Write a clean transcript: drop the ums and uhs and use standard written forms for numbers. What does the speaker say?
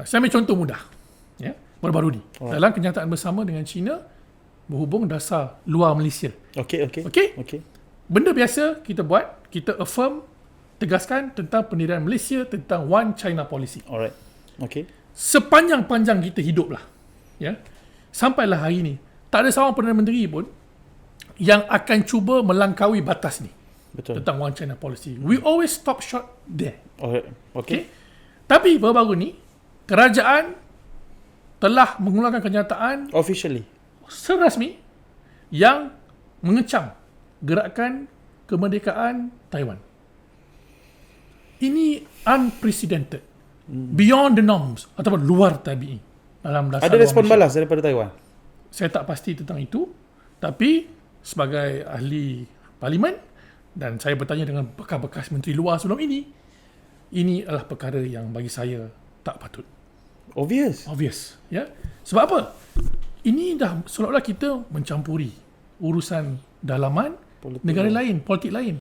Saya ambil contoh mudah. Ya, baru-baru ni. Dalam kenyataan bersama dengan China berhubung dasar luar Malaysia. Okey. Benda biasa kita buat, kita affirm, tegaskan tentang pendirian Malaysia, tentang One China Policy. Alright. Okey. Sepanjang-panjang kita hidup lah. Ya. Sampailah hari ni, tak ada seorang Perdana Menteri pun yang akan cuba melangkaui batas ni. Betul. Tentang One China Policy. We always stop short there. Alright. Okey. Tapi baru-baru ni, kerajaan telah mengeluarkan kenyataan Officially. serasmi yang mengecam gerakan kemerdekaan Taiwan. Ini unprecedented. Beyond the norms ataupun luar tabi'i. Dalam dasar Ada respon Malaysia. balas daripada Taiwan? Saya tak pasti tentang itu, tapi sebagai ahli parlimen dan saya bertanya dengan bekas-bekas menteri luar sebelum ini adalah perkara yang bagi saya tak patut. Obvious. Ya. Sebab apa? Ini dah seolah-olah kita mencampuri urusan dalaman politik negara lain, politik lain.